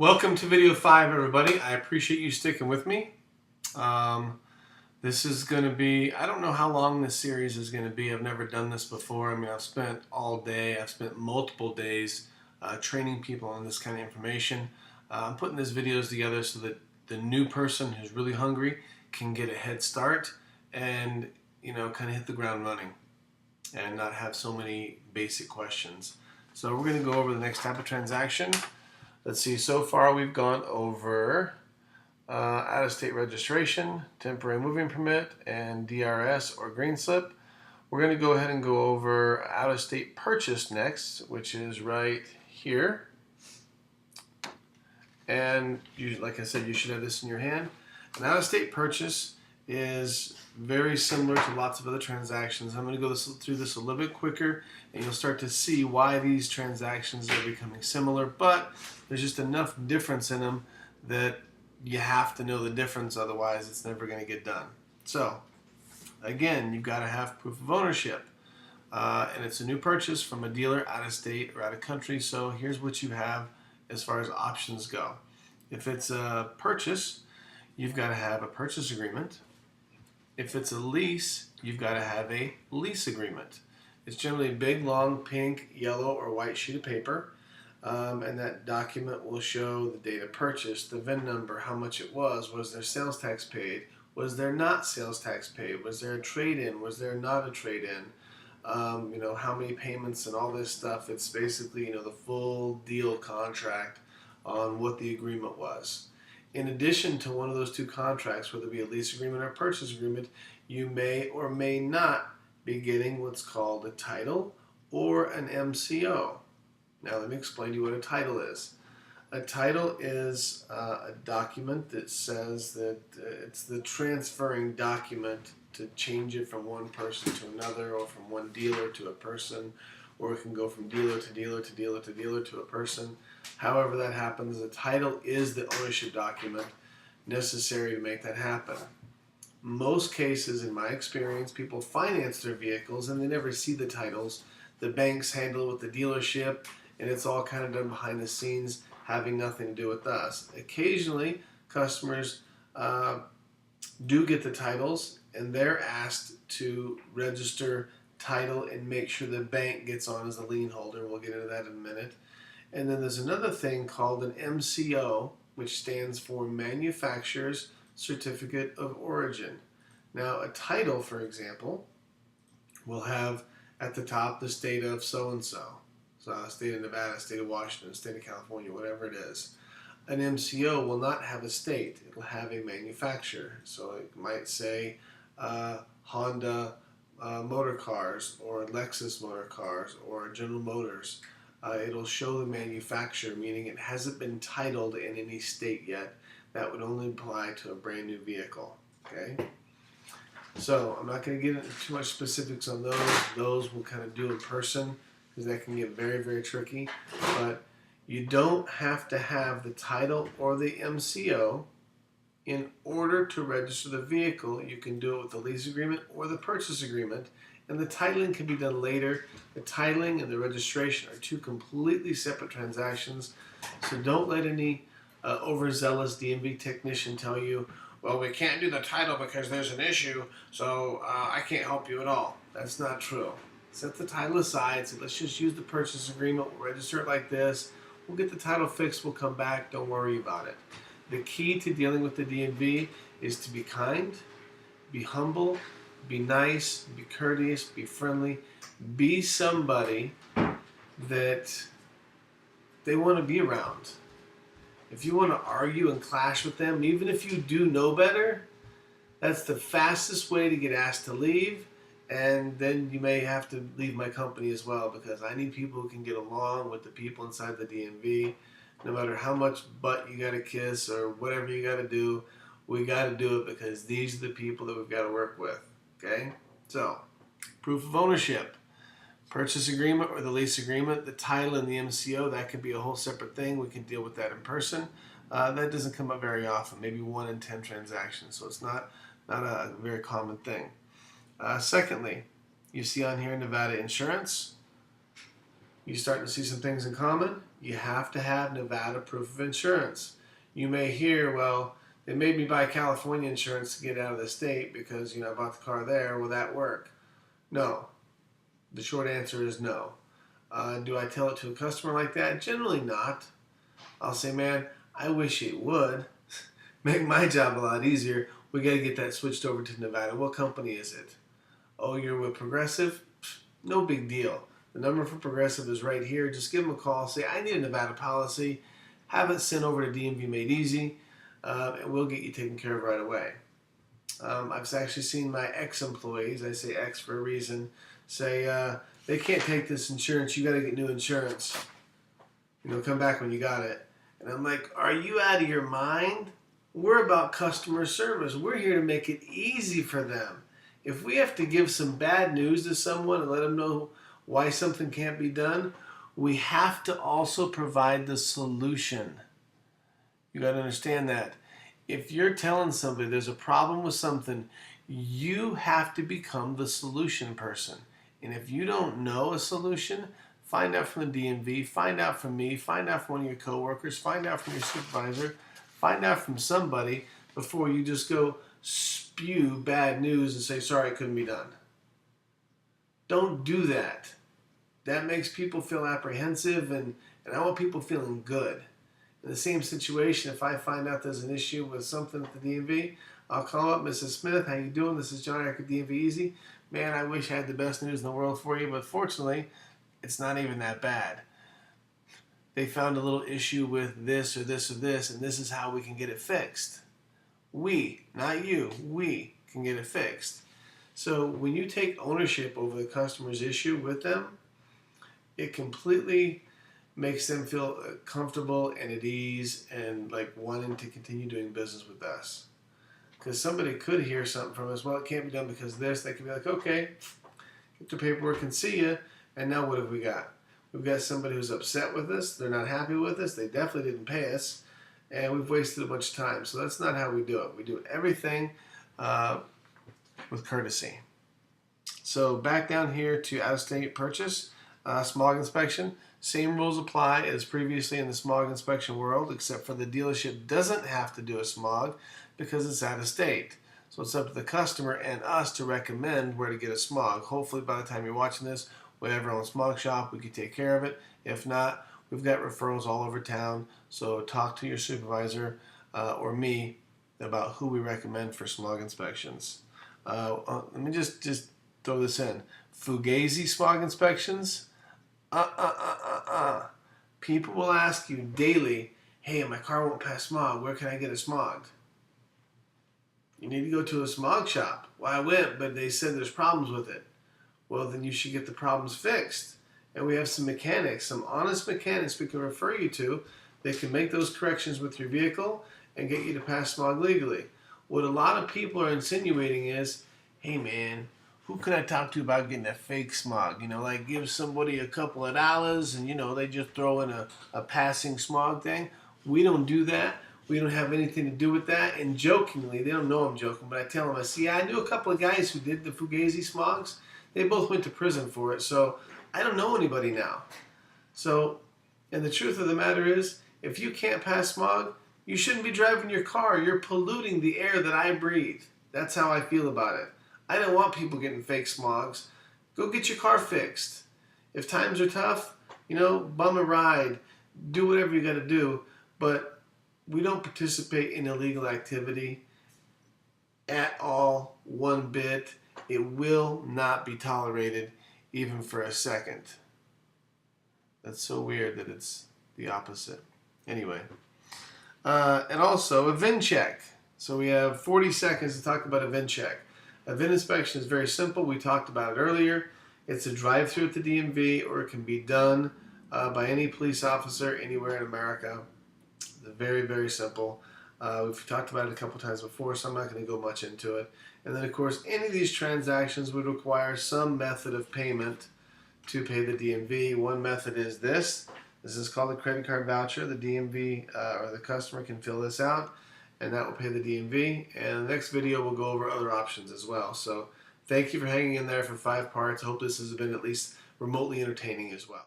Welcome to video 5, everybody. I appreciate you sticking with me. This is going to be, I don't know how long this series is going to be. I've never done this before. I mean, I've spent all day, I've spent multiple days training people on this kind of information. I'm putting these videos together so that the new person who's really hungry can get a head start and, kind of hit the ground running and not have so many basic questions. So we're going to go over the next type of transaction. Let's see, so far we've gone over out-of-state registration, temporary moving permit, and DRS or green slip. We're going to go ahead and go over out-of-state purchase next, which is right here. And like I said, you should have this in your hand. An out-of-state purchase is very similar to lots of other transactions. I'm going to go through this a little bit quicker, and you'll start to see why these transactions are becoming similar, but there's just enough difference in them that you have to know the difference, otherwise it's never going to get done. So, again, you've got to have proof of ownership, and it's a new purchase from a dealer out of state or out of country, so here's what you have as far as options go. If it's a purchase, you've got to have a purchase agreement. If it's a lease, you've got to have a lease agreement. It's generally a big, long, pink, yellow, or white sheet of paper, and that document will show the date of purchase, the VIN number, how much it was there sales tax paid, was there not sales tax paid, was there a trade-in, was there not a trade-in, how many payments and all this stuff. It's basically, the full deal contract on what the agreement was. In addition to one of those two contracts, whether it be a lease agreement or a purchase agreement, you may or may not be getting what's called a title or an MCO. Now let me explain to you what a title is. A title is a document that says that it's the transferring document to change it from one person to another, or from one dealer to a person, or it can go from dealer to dealer to dealer to dealer to a person. However that happens, the title is the ownership document necessary to make that happen. Most cases, in my experience, people finance their vehicles and they never see the titles. The banks handle it with the dealership, and it's all kind of done behind the scenes, having nothing to do with us. Occasionally, customers do get the titles, and they're asked to register title and make sure the bank gets on as a lien holder. We'll get into that in a minute. And then there's another thing called an MCO, which stands for Manufacturer's Certificate of Origin. Now, a title, for example, will have at the top the state of so-and-so. So, state of Nevada, state of Washington, state of California, whatever it is. An MCO will not have a state. It will have a manufacturer. So it might say Honda Motor Cars, or Lexus Motor Cars, or General Motors. It'll show the manufacturer, meaning it hasn't been titled in any state yet. That would only apply to a brand new vehicle. Okay? So I'm not going to get into too much specifics on those. Those we'll kind of do in person, because that can get very, very tricky. But you don't have to have the title or the MCO in order to register the vehicle. You can do it with the lease agreement or the purchase agreement, and the titling can be done later. The titling and the registration are two completely separate transactions, so don't let any overzealous DMV technician tell you, well, we can't do the title because there's an issue, so I can't help you at all. That's not true. Set the title aside, so let's just use the purchase agreement, we'll register it like this, we'll get the title fixed, we'll come back, don't worry about it. The key to dealing with the DMV is to be kind, be humble, be nice, be courteous, be friendly, be somebody that they want to be around. If you want to argue and clash with them, even if you do know better, that's the fastest way to get asked to leave, and then you may have to leave my company as well, because I need people who can get along with the people inside the DMV. No matter how much butt you got to kiss or whatever you got to do, we got to do it, because these are the people that we've got to work with. Okay? So, proof of ownership. Purchase agreement or the lease agreement, the title and the MCO, that could be a whole separate thing. We can deal with that in person. That doesn't come up very often, maybe 1 in 10 transactions, so it's not a very common thing. Secondly, you see on here Nevada insurance. You're starting to see some things in common. You have to have Nevada proof of insurance. You may hear, well, they made me buy California insurance to get out of the state because, I bought the car there. Will that work? No. The short answer is no. Do I tell it to a customer like that? Generally not. I'll say, man, I wish it would. Make my job a lot easier. We got to get that switched over to Nevada. What company is it? Oh, you're with Progressive? No big deal. The number for Progressive is right here. Just give them a call. Say, I need a Nevada policy. Have it sent over to DMV Made Easy, and we'll get you taken care of right away. I've actually seen my ex-employees, I say ex for a reason, say, they can't take this insurance. You got to get new insurance. Come back when you got it. And I'm like, are you out of your mind? We're about customer service. We're here to make it easy for them. If we have to give some bad news to someone and let them know why something can't be done, we have to also provide the solution. You got to understand that. If you're telling somebody there's a problem with something, you have to become the solution person. And if you don't know a solution, find out from the DMV, find out from me, find out from one of your coworkers, find out from your supervisor, find out from somebody before you just go spew bad news and say, sorry, it couldn't be done. Don't do that. That makes people feel apprehensive, and I want people feeling good. In the same situation, if I find out there's an issue with something at the DMV, I'll call up Mrs. Smith. How you doing? This is John Eric at DMV Easy. Man, I wish I had the best news in the world for you, but fortunately, it's not even that bad. They found a little issue with this or this or this, and this is how we can get it fixed. We, not you, we can get it fixed. So when you take ownership over the customer's issue with them, it completely makes them feel comfortable and at ease and like wanting to continue doing business with us. Because somebody could hear something from us, well, it can't be done because of this. They could be like, okay, get the paperwork and see you. And now what have we got? We've got somebody who's upset with us. They're not happy with us. They definitely didn't pay us. And we've wasted a bunch of time. So that's not how we do it. We do everything with courtesy. So back down here to out-of-state purchase, smog inspection. Same rules apply as previously in the smog inspection world, except for the dealership doesn't have to do a smog because it's out of state. So it's up to the customer and us to recommend where to get a smog. Hopefully by the time you're watching this, we have our own smog shop. We can take care of it. If not, we've got referrals all over town. So talk to your supervisor or me about who we recommend for smog inspections. Let me just throw this in. Fugazi smog inspections. People will ask you daily, hey, my car won't pass smog. Where can I get it smogged? You need to go to a smog shop. Well, I went, but they said there's problems with it. Well, then you should get the problems fixed. And we have some mechanics, some honest mechanics we can refer you to that can make those corrections with your vehicle and get you to pass smog legally. What a lot of people are insinuating is, hey man, who can I talk to about getting a fake smog? Like give somebody a couple of dollars and, they just throw in a passing smog thing. We don't do that. We don't have anything to do with that. And jokingly, they don't know I'm joking, but I tell them, I knew a couple of guys who did the Fugazi smogs. They both went to prison for it, so I don't know anybody now. So, and the truth of the matter is, if you can't pass smog, you shouldn't be driving your car. You're polluting the air that I breathe. That's how I feel about it. I don't want people getting fake smogs. Go get your car fixed. If times are tough, bum a ride. Do whatever you got to do. But we don't participate in illegal activity at all, one bit. It will not be tolerated even for a second. That's so weird that it's the opposite. Anyway. And also a VIN check. So we have 40 seconds to talk about a VIN check. A VIN inspection is very simple. We talked about it earlier. It's a drive-through at the DMV, or it can be done by any police officer anywhere in America. It's very, very simple. We've talked about it a couple times before, so I'm not going to go much into it. And then, of course, any of these transactions would require some method of payment to pay the DMV. One method is this. This is called a credit card voucher. The DMV or the customer can fill this out, and that will pay the DMV. And the next video will go over other options as well. So thank you for hanging in there for 5 parts. I hope this has been at least remotely entertaining as well.